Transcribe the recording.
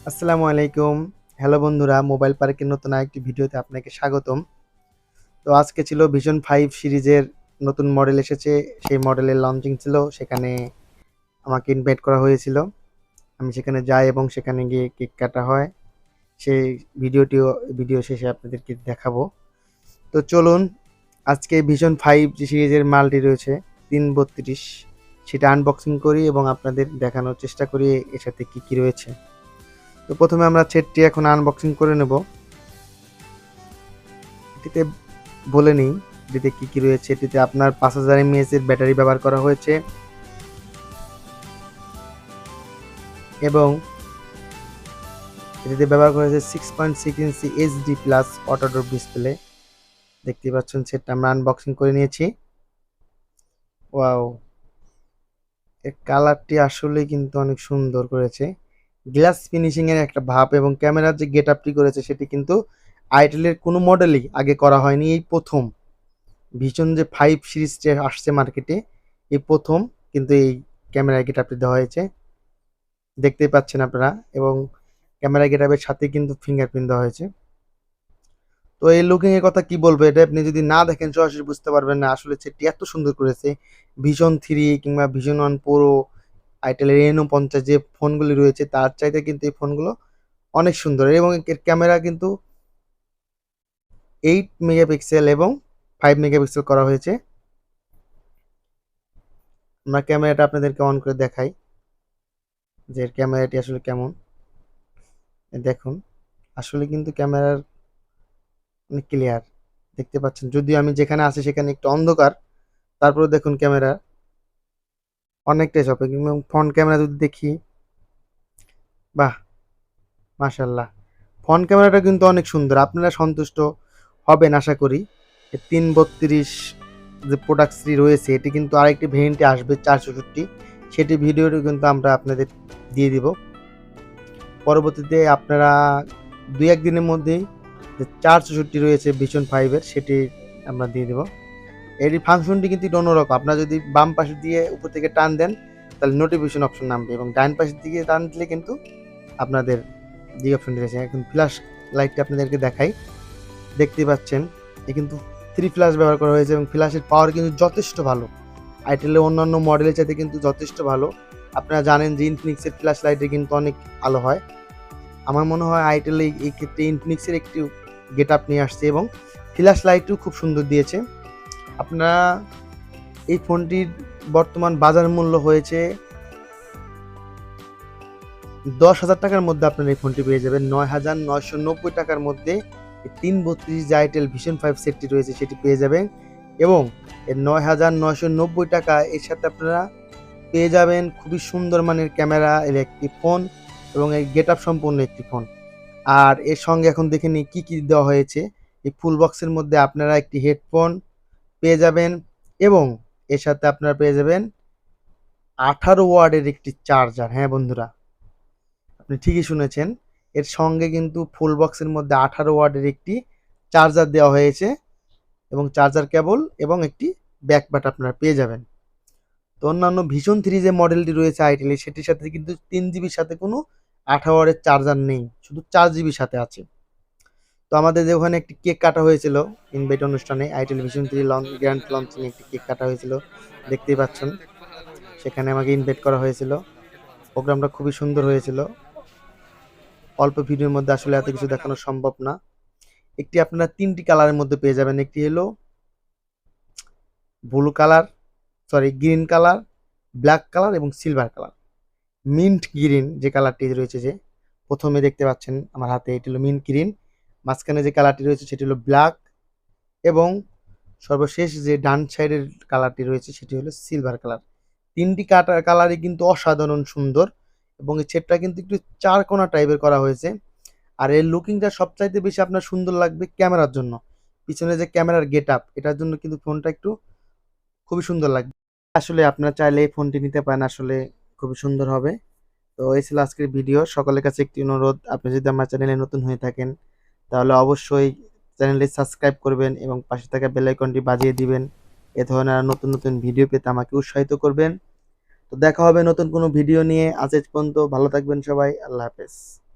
আসসালামু আলাইকুম। হ্যালো বন্ধুরা, মোবাইল পার্কের নতুন আরেকটি ভিডিওতে আপনাকে স্বাগতম। তো আজকে ছিল ভিশন 5 সিরিজের নতুন মডেল এসেছে। সেই মডেলের লঞ্চিং ছিল। সেখানে আমাকে ইনভাইট করা হয়েছিল। আমি সেখানে যাই এবং সেখানে গিয়ে কেক কাটা হয়। সেই ভিডিও শেষে আপনাদেরকে দেখাবো। তো চলুন আজকে ভিশন 5 যে সিরিজের মালটি রয়েছে 332 সেটা আনবক্সিং করি এবং আপনাদের দেখানোর চেষ্টা করি এর সাথে কি রয়েছে। তো প্রথমে আমরা সেটটি এখন আনবক্সিং করে নেব। এটিতে বলে নিই এটিতে কি রয়েছে। এটিতে আপনার 5000 mAh এর ব্যাটারি ব্যবহার করা হয়েছে এবং এটিতে ব্যবহার করা হয়েছে 6.6 ইঞ্চি এইচডি প্লাস অটোডোর ডিসপ্লে। দেখতেই পাচ্ছেন সেটটা আমরা আনবক্সিং করে নিয়েছি। ওয়াও, এর কালারটি আসলে কিন্তু অনেক সুন্দর করেছে। গ্লাস ফিনিশিং এর একটা ভাব এবং ক্যামেরার যে গেট আপটি করেছে সেটি কিন্তু আইটেলের কোনো মডেলই আগে করা হয়নি। এই প্রথম ভিশন যে 5 সিরিজটা আসছে মার্কেটে, এই প্রথম কিন্তু এই ক্যামেরা গেট আপটি দেওয়া হয়েছে, দেখতেই পাচ্ছেন আপনারা। এবং ক্যামেরা গেট আপের সাথে কিন্তু ফিঙ্গারপ্রিন্ট দেওয়া হয়েছে। তো এই লুকিং এর কথা কি বলবো, এটা আপনি যদি না দেখেন সরাসরি বুঝতে পারবেন না আসলে সেটি এত সুন্দর করেছে। ভিশন 3 কিংবা ভিশন 1 প্রো, আইটেলের N50 যে ফোনগুলি রয়েছে তার চাইতে কিন্তু এই ফোনগুলো অনেক সুন্দর এবং এর ক্যামেরা কিন্তু 8 মেগাপিক্সেল এবং 5 মেগাপিক্সেল করা হয়েছে। আমরা ক্যামেরাটা আপনাদেরকে অন করে দেখাই যে এর ক্যামেরাটি আসলে কেমন। দেখুন আসলে কিন্তু ক্যামেরার অনেক ক্লিয়ার, দেখতে পাচ্ছেন। যদিও আমি যেখানে আছি সেখানে একটু অন্ধকার, তারপরে দেখুন ক্যামেরা অনেকটাই সফট। এবং ফ্রন্ট ক্যামেরা যদি দেখি, বাহ, মাশাল্লাহ, ফ্রন্ট ক্যামেরাটা কিন্তু অনেক সুন্দর। আপনারা সন্তুষ্ট হবেন আশা করি। 332 যে প্রোডাক্টসটি রয়েছে এটি কিন্তু আরেকটি ভেরিয়েন্টে আসবে 464, সেটি ভিডিওটি কিন্তু আমরা আপনাদের দিয়ে দিব পরবর্তীতে। আপনারা 2-1 দিনের মধ্যেই যে 464 রয়েছে ভিশন 5 সেটি আমরা দিয়ে দেব। এর ফাংশনটি কিন্তু অন্যরকম। আপনারা যদি বাম পাশে দিয়ে উপর থেকে টান দেন তাহলে নোটিফিকেশন অপশন নামবে এবং ডান পাশের দিকে টান দিলে কিন্তু আপনাদের যে অপশনটি রয়েছে, এখন ফ্ল্যাশ লাইটটা আপনাদেরকে দেখাই। দেখতেই পাচ্ছেন এ কিন্তু 3 ফ্ল্যাশ ব্যবহার করা হয়েছে এবং ফ্ল্যাশের পাওয়ার কিন্তু যথেষ্ট ভালো। আইটেলের অন্যান্য মডেলের চাইতে কিন্তু যথেষ্ট ভালো। আপনারা জানেন যে ইনফিনিক্সের ফ্ল্যাশ লাইটে কিন্তু অনেক আলো হয়। আমার মনে হয় আইটেল এই ক্ষেত্রে ইনফিনিক্সের একটি গেট আপ নিয়ে আসছে এবং ফ্ল্যাশ লাইটও খুব সুন্দর দিয়েছে। আপনারা এই ফোনটির বর্তমান বাজার মূল্য হয়েছে 10,000 টাকার মধ্যে আপনারা এই ফোনটি পেয়ে যাবেন। 9,990 টাকার মধ্যে 332 যে আইটেল ভিশন 5 সেটটি রয়েছে সেটি পেয়ে যাবেন এবং এর 9,990 টাকা এর সাথে আপনারা পেয়ে যাবেন খুবই সুন্দর মানের ক্যামেরা এর একটি ফোন এবং এই গেট আপ সম্পূর্ণ একটি ফোন। আর এর সঙ্গে এখন দেখে নিই কি দেওয়া হয়েছে। এই ফুল বক্সের মধ্যে আপনারা একটি হেডফোন পেয়ে যাবেন এবং এর সাথে আপনারা পেয়ে যাবেন 18 ওয়াটের একটি চার্জার। হ্যাঁ বন্ধুরা, আপনি ঠিকই শুনেছেন, এর সঙ্গে কিন্তু ফুল বক্সের মধ্যে 18 ওয়াটের একটি চার্জার দেওয়া হয়েছে এবং চার্জার কেবল এবং একটি ব্যাকপ্যাড আপনারা পেয়ে যাবেন। তো অন্যান্য ভিশন 3 যে মডেলটি রয়েছে আইটেলের সেটির সাথে কিন্তু 3 জিবির সাথে কোনো 18 ওয়াটের চার্জার নেই, শুধু 4 জিবির সাথে আছে। তো আমাদের যে ওখানে একটি কেক কাটা হয়েছিল ইনভাইট অনুষ্ঠানে, আইটেল ভিশন 3 গ্র্যান্ড লঞ্চিং একটি কেক কাটা হয়েছিল, দেখতেই পাচ্ছেন। সেখানে আমাকে ইনভাইট করা হয়েছিল। প্রোগ্রামটা খুবই সুন্দর হয়েছিল। অল্প ভিডিওর মধ্যে আসলে এত কিছু দেখানো সম্ভব না। একটি আপনারা 3টি কালারের মধ্যে পেয়ে যাবেন। একটি হলো blue colour, green colour, black colour এবং সিলভার কালার। মিন্ট গ্রিন যে কালারটি রয়েছে, যে প্রথমে দেখতে পাচ্ছেন আমার হাতে, এটি হলো মিন্ট গ্রিন। মাঝখানে যে কালারটি রয়েছে সেটি হলো ব্ল্যাক এবং সর্বশেষ যে ডান সাইডের কালারটি রয়েছে সেটি হলো সিলভার কালার। 3টি কালারই কিন্তু অসাধারণ সুন্দর এবং এই সেটটা কিন্তু একটু 4 কোণা টাইপের করা হয়েছে। আর এর লুকিংটা সবচাইতে বেশি আপনার সুন্দর লাগবে ক্যামেরার জন্য। পিছনে যে ক্যামেরার গেট আপ, এটার জন্য কিন্তু ফোনটা একটু খুবই সুন্দর লাগবে। আসলে আপনারা চাইলে এই ফোনটি নিতে পারেন, আসলে খুবই সুন্দর হবে। তো এই ছিল আজকের ভিডিও। সকলের কাছে একটি অনুরোধ, আপনি যদি আমার চ্যানেলে নতুন হয়ে থাকেন তাহলে অবশ্যই চ্যানেলটি সাবস্ক্রাইব করবেন এবং পাশে থাকা বেল আইকনটি বাজিয়ে দিবেন। এ ধরনের আর নতুন নতুন ভিডিও পেতে আমাকে উৎসাহিত করবেন। তো দেখা হবে নতুন কোনো ভিডিও নিয়ে। আজ পর্যন্ত ভালো থাকবেন সবাই। আল্লাহ হাফেজ।